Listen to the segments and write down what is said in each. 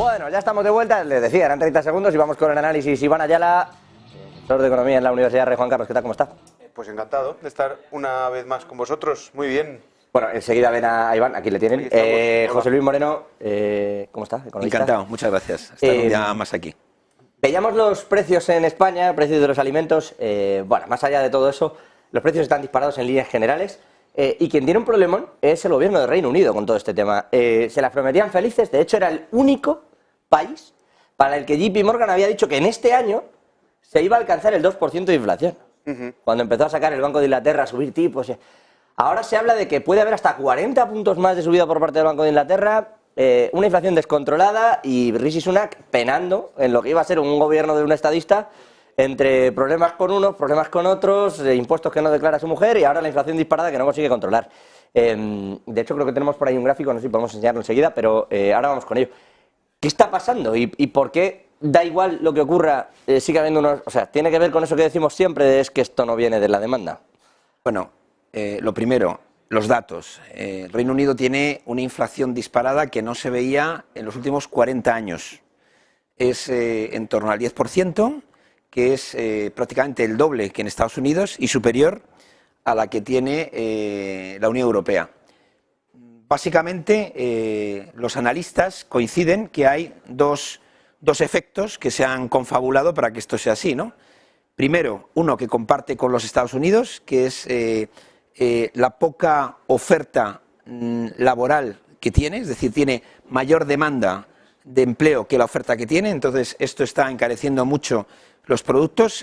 Bueno, ya estamos de vuelta, les decía, eran 30 segundos y vamos con el análisis. Iván Ayala, profesor de Economía en la Universidad Rey Juan Carlos, ¿qué tal? ¿Cómo está? Pues encantado de estar una vez más con vosotros, muy bien. Bueno, enseguida ven a Iván, aquí le tienen. José Luis Moreno, ¿cómo está? ¿Economista? Encantado, muchas gracias. Estar un día más aquí. Veíamos los precios en España, precios de los alimentos. Bueno, más allá de todo eso, los precios están disparados en líneas generales. Y quien tiene un problemón es el gobierno del Reino Unido con todo este tema. Se las prometían felices, de hecho era el único país para el que JP Morgan había dicho que en este año se iba a alcanzar el 2% de inflación. Cuando empezó a sacar el Banco de Inglaterra, a subir tipos. Ahora se habla de que puede haber hasta 40 puntos más de subida por parte del Banco de Inglaterra, una inflación descontrolada y Rishi Sunak penando en lo que iba a ser un gobierno de un estadista entre problemas con unos, problemas con otros, impuestos que no declara su mujer y ahora la inflación disparada que no consigue controlar. De hecho, creo que tenemos por ahí un gráfico, no sé si podemos enseñarlo enseguida, pero ahora vamos con ello. ¿Qué está pasando y por qué da igual lo que ocurra? Sigue habiendo unos... O sea, tiene que ver con eso que decimos siempre, es que esto no viene de la demanda. Bueno, lo primero, los datos. El Reino Unido tiene una inflación disparada que no se veía en los últimos 40 años. Es en torno al 10%, que es prácticamente el doble que en Estados Unidos y superior a la que tiene la Unión Europea. Básicamente, los analistas coinciden que hay dos efectos que se han confabulado para que esto sea así, ¿no? Primero, uno que comparte con los Estados Unidos, que es la poca oferta laboral que tiene, es decir, tiene mayor demanda de empleo que la oferta que tiene, entonces esto está encareciendo mucho los productos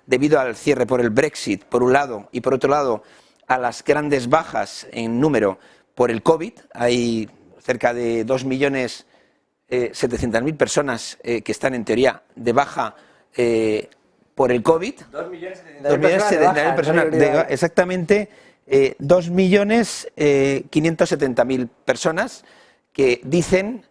debido al cierre por el Brexit, por un lado, y por otro lado a las grandes bajas en número por el COVID. Hay cerca de 2.700.000 personas que están en teoría de baja por el COVID. 2.700.000 personas, exactamente 2.570.000 personas que dicen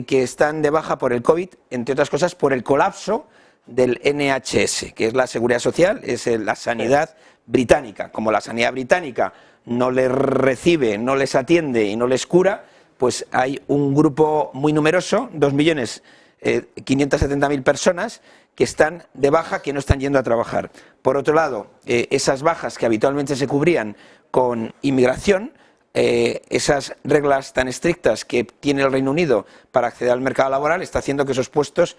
que están de baja por el COVID, entre otras cosas por el colapso del NHS, que es la seguridad social, es la sanidad británica. Como la sanidad británica no les recibe, no les atiende y no les cura, pues hay un grupo muy numeroso, 2.570.000 personas que están de baja, que no están yendo a trabajar. Por otro lado, esas bajas que habitualmente se cubrían con inmigración, esas reglas tan estrictas que tiene el Reino Unido para acceder al mercado laboral, está haciendo que esos puestos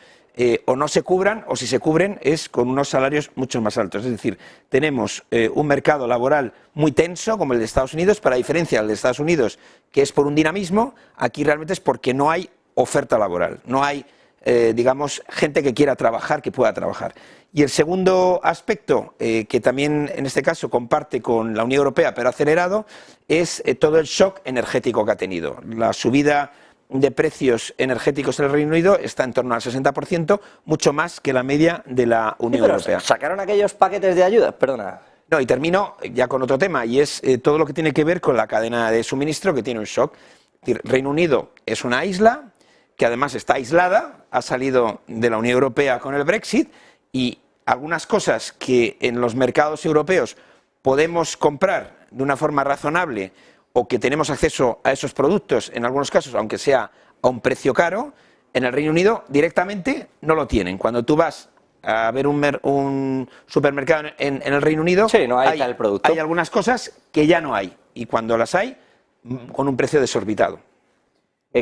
o no se cubran, o si se cubren es con unos salarios mucho más altos. Es decir, tenemos un mercado laboral muy tenso como el de Estados Unidos, pero a diferencia del de Estados Unidos, que es por un dinamismo, aquí realmente es porque no hay oferta laboral, no hay, digamos, gente que quiera trabajar, que pueda trabajar. Y el segundo aspecto, que también en este caso comparte con la Unión Europea, pero acelerado, es todo el shock energético que ha tenido. La subida de precios energéticos en el Reino Unido está en torno al 60%, mucho más que la media de la Unión Europea. ¿Sacaron aquellos paquetes de ayuda? Perdona. No, y termino ya con otro tema, y es todo lo que tiene que ver con la cadena de suministro, que tiene un shock. Es decir, Reino Unido es una isla que además está aislada, ha salido de la Unión Europea con el Brexit, y algunas cosas que en los mercados europeos podemos comprar de una forma razonable o que tenemos acceso a esos productos, en algunos casos, aunque sea a un precio caro, en el Reino Unido directamente no lo tienen. Cuando tú vas a ver un supermercado en el Reino Unido, sí, no hay tal producto. Hay algunas cosas que ya no hay, y cuando las hay, con un precio desorbitado.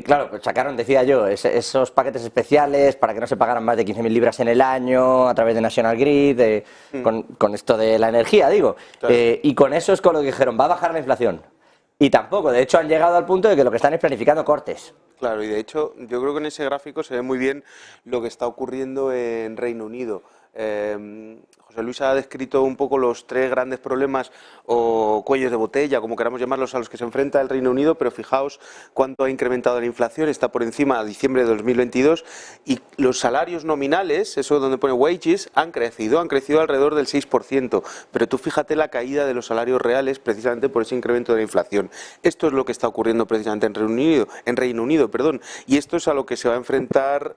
Claro, pues sacaron, decía yo, esos paquetes especiales para que no se pagaran más de 15.000 libras en el año a través de National Grid, con esto de la energía, digo. Claro. Y con eso es con lo que dijeron, va a bajar la inflación. Y tampoco, de hecho han llegado al punto de que lo que están es planificando cortes. Claro, y de hecho yo creo que en ese gráfico se ve muy bien lo que está ocurriendo en Reino Unido. José Luis ha descrito un poco los tres grandes problemas o cuellos de botella, como queramos llamarlos, a los que se enfrenta el Reino Unido, pero fijaos cuánto ha incrementado la inflación, está por encima de diciembre de 2022, y los salarios nominales, eso donde pone wages, han crecido alrededor del 6%, pero tú fíjate la caída de los salarios reales precisamente por ese incremento de la inflación. Esto es lo que está ocurriendo precisamente en Reino Unido, y esto es a lo que se va a enfrentar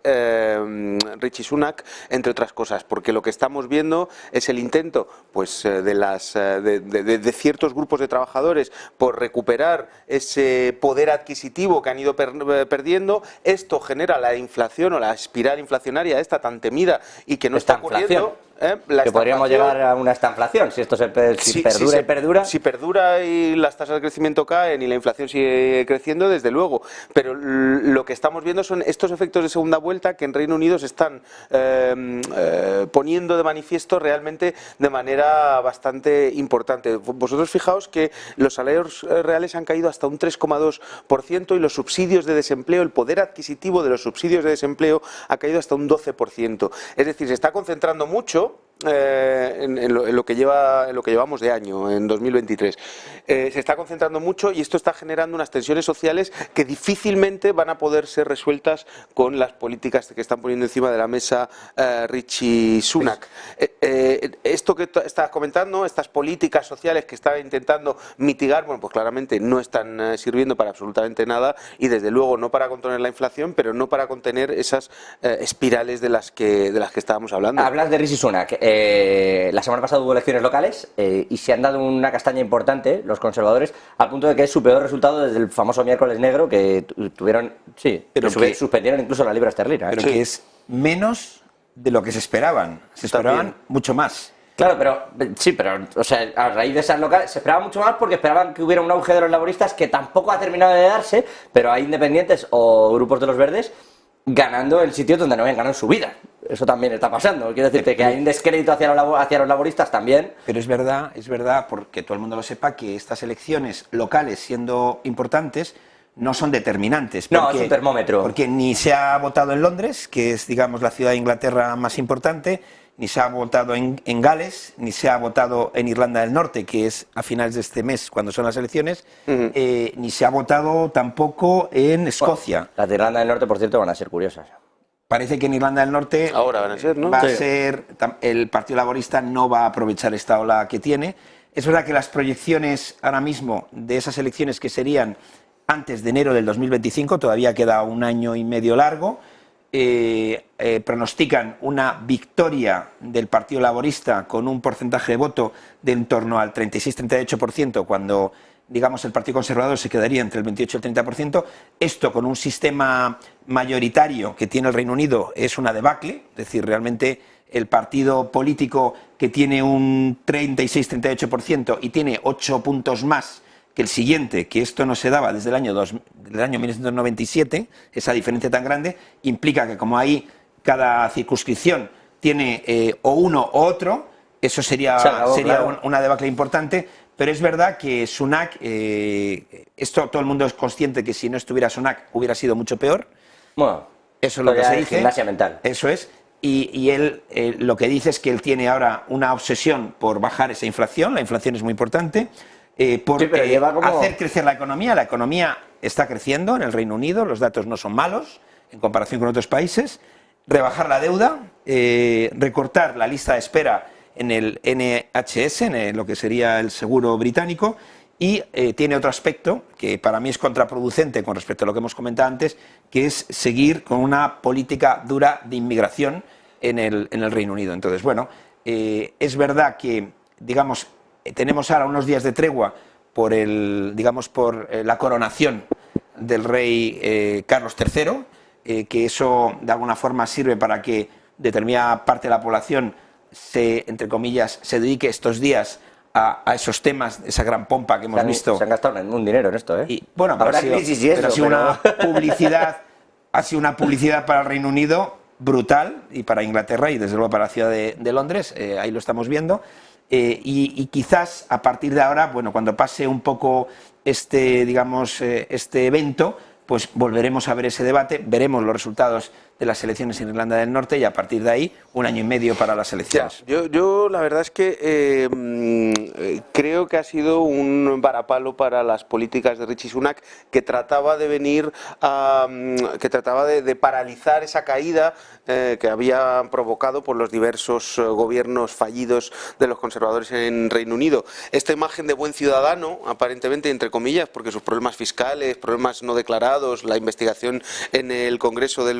Rishi Sunak, entre otras cosas, porque porque lo que estamos viendo es el intento pues, de ciertos grupos de trabajadores por recuperar ese poder adquisitivo que han ido perdiendo. Esto genera la inflación o la espiral inflacionaria esta tan temida y que no está ocurriendo. Que podríamos llegar a una estanflación si esto perdura y perdura. Si perdura y las tasas de crecimiento caen y la inflación sigue creciendo, desde luego. Pero lo que estamos viendo son estos efectos de segunda vuelta que en Reino Unido se están poniendo de manifiesto realmente de manera bastante importante. Vosotros fijaos que los salarios reales han caído hasta un 3,2% y los subsidios de desempleo, el poder adquisitivo de los subsidios de desempleo ha caído hasta un 12%. Es decir, se está concentrando mucho en lo que llevamos de año, en 2023. Se está concentrando mucho y esto está generando unas tensiones sociales que difícilmente van a poder ser resueltas con las políticas que están poniendo encima de la mesa Rishi Sunak. Esto que estás comentando, estas políticas sociales que están intentando mitigar, bueno, pues claramente no están sirviendo para absolutamente nada y desde luego no para contener la inflación, pero no para contener esas espirales de las que estábamos hablando. Hablas de Rishi Sunak. La semana pasada hubo elecciones locales y se han dado una castaña importante los conservadores al punto de que es su peor resultado desde el famoso miércoles negro que tuvieron, pero que suspendieron incluso la libra esterlina. Pero que es menos de lo que se esperaban. Se esperaban mucho más. Claro, pero o sea, a raíz de esas locales se esperaba mucho más porque esperaban que hubiera un auge de los laboristas que tampoco ha terminado de darse, pero hay independientes o grupos de los verdes ganando en sitios donde no habían ganado en su vida. Eso también está pasando. Quiero decirte que hay un descrédito hacia los laboristas también. Pero es verdad, porque todo el mundo lo sepa, que estas elecciones locales, siendo importantes, no son determinantes. No, es un termómetro. Porque ni se ha votado en Londres, que es, digamos, la ciudad de Inglaterra más importante, ni se ha votado en Gales, ni se ha votado en Irlanda del Norte, que es a finales de este mes, cuando son las elecciones, ni se ha votado tampoco en Escocia. Bueno, las de Irlanda del Norte, por cierto, van a ser curiosas. Parece que en Irlanda del Norte ahora van a ser, ¿no? El Partido Laborista no va a aprovechar esta ola que tiene. Es verdad que las proyecciones ahora mismo de esas elecciones que serían antes de enero del 2025, todavía queda un año y medio largo, pronostican una victoria del Partido Laborista con un porcentaje de voto de en torno al 36-38%, cuando, digamos, el Partido Conservador se quedaría entre el 28 y el 30%. Esto, con un sistema mayoritario que tiene el Reino Unido, es una debacle. Es decir, realmente el partido político que tiene un 36-38% y tiene 8 puntos más que el siguiente, que esto no se daba desde el año 1997, esa diferencia tan grande, implica que como ahí cada circunscripción tiene o uno o otro, eso sería una debacle importante. Pero es verdad que Sunak, esto todo el mundo es consciente que si no estuviera Sunak hubiera sido mucho peor. Bueno, eso es lo que se dice. Gimnasia mental. Eso es. Y él lo que dice es que él tiene ahora una obsesión por bajar esa inflación. La inflación es muy importante. Por hacer crecer la economía. La economía está creciendo en el Reino Unido, los datos no son malos en comparación con otros países. Rebajar la deuda, recortar la lista de espera en el NHS, en lo que sería el seguro británico, y tiene otro aspecto que para mí es contraproducente con respecto a lo que hemos comentado antes, que es seguir con una política dura de inmigración en el Reino Unido. Entonces, bueno, es verdad que, digamos, tenemos ahora unos días de tregua por la coronación del rey Carlos III, que eso de alguna forma sirve para que determinada parte de la población entre comillas, se dedique estos días a esos temas, esa gran pompa que hemos visto. Se han gastado un dinero en esto, ¿eh? Y, bueno, pero ha sido una publicidad para el Reino Unido brutal, y para Inglaterra y desde luego para la ciudad de Londres, ahí lo estamos viendo. Y quizás a partir de ahora, bueno, cuando pase un poco este evento, pues volveremos a ver ese debate, veremos los resultados de las elecciones en Irlanda del Norte y a partir de ahí un año y medio para las elecciones. Yo la verdad es que creo que ha sido un varapalo para las políticas de Rishi Sunak, que trataba de de paralizar esa caída que había provocado por los diversos gobiernos fallidos de los conservadores en Reino Unido. Esta imagen de buen ciudadano, aparentemente entre comillas, porque sus problemas fiscales, problemas no declarados, resultados, la investigación en el Congreso de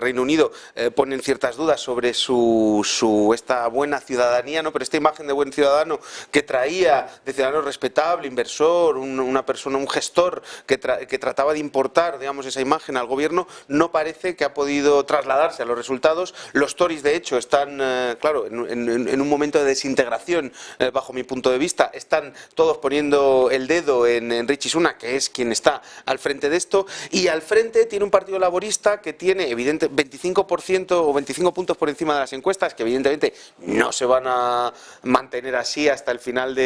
Reino Unido ponen ciertas dudas sobre esta buena ciudadanía, ¿no? Pero esta imagen de buen ciudadano que traía, de ciudadano respetable, inversor, una persona, un gestor que trataba de importar, digamos, esa imagen al gobierno, no parece que ha podido trasladarse a los resultados. Los Tories, de hecho, están, claro, en un momento de desintegración, bajo mi punto de vista, están todos poniendo el dedo en Rishi Sunak, que es quien está al frente de esto, y al frente tiene un partido laborista que tiene, evidente, 25% o 25 puntos por encima de las encuestas, que evidentemente no se van a mantener así hasta el final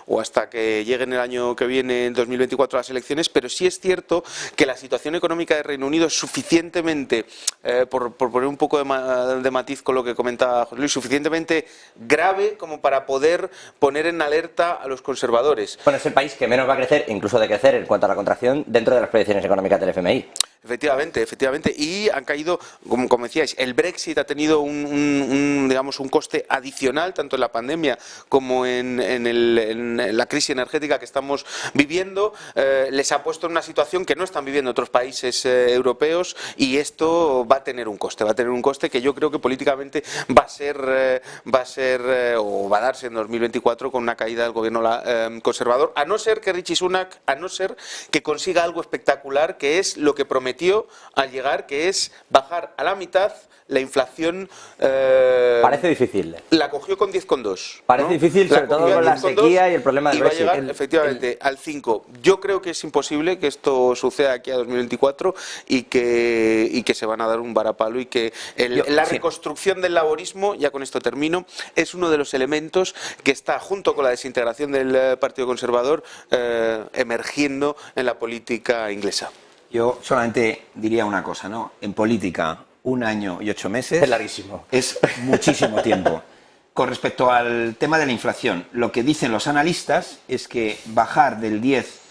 o hasta que lleguen el año que viene, en 2024, las elecciones, pero sí es cierto que la situación económica de Reino Unido es suficientemente, por poner un poco de matiz con lo que comentaba José Luis, suficientemente grave como para poder poner en alerta a los conservadores. Bueno, es el país que menos va a crecer, incluso de crecer en cuanto a la contracción, dentro de las proyecciones económicas del FMI. Efectivamente, y han caído, como decíais, el Brexit ha tenido digamos, un coste adicional, tanto en la pandemia como en la crisis energética que estamos viviendo, les ha puesto en una situación que no están viviendo otros países europeos, y esto va a tener un coste que yo creo que políticamente va a darse en 2024 con una caída del gobierno conservador, a no ser que Rishi Sunak, consiga algo espectacular, que es lo que prometió al llegar, que es bajar a la mitad la inflación. Parece difícil. La cogió con 10,2. Parece difícil, sobre todo con la sequía y el problema del Brexit. Y va a llegar, efectivamente, al 5. Yo creo que es imposible que esto suceda aquí a 2024 y que se van a dar un varapalo, y que la reconstrucción del laborismo, ya con esto termino, es uno de los elementos que está, junto con la desintegración del Partido Conservador, emergiendo en la política inglesa. Yo solamente diría una cosa, ¿no? En política, 1 año y 8 meses... Es larguísimo. Es muchísimo tiempo. Con respecto al tema de la inflación, lo que dicen los analistas es que bajar del 10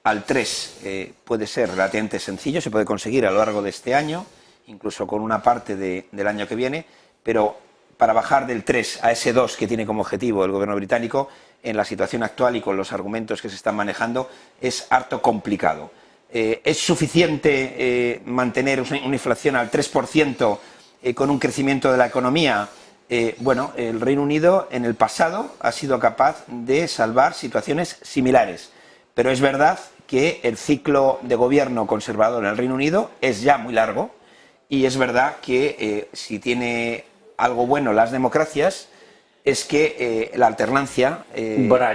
al 3 puede ser relativamente sencillo, se puede conseguir a lo largo de este año, incluso con una parte del año que viene, pero para bajar del 3 a ese 2 que tiene como objetivo el gobierno británico, en la situación actual y con los argumentos que se están manejando, es harto complicado. ¿Es suficiente mantener una inflación al 3% con un crecimiento de la economía? Bueno, el Reino Unido en el pasado ha sido capaz de salvar situaciones similares, pero es verdad que el ciclo de gobierno conservador en el Reino Unido es ya muy largo, y es verdad que si tiene algo bueno las democracias es que la alternancia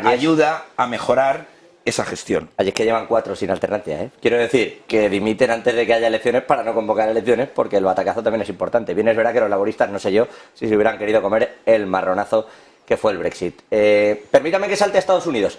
ayuda a mejorar esa gestión. Allí es que llevan 4 sin alternancia, ¿eh? Quiero decir, que dimiten antes de que haya elecciones para no convocar elecciones, porque el batacazo también es importante. Bien, es verdad que los laboristas, no sé yo, si se hubieran querido comer el marronazo que fue el Brexit. Permítame que salte a Estados Unidos.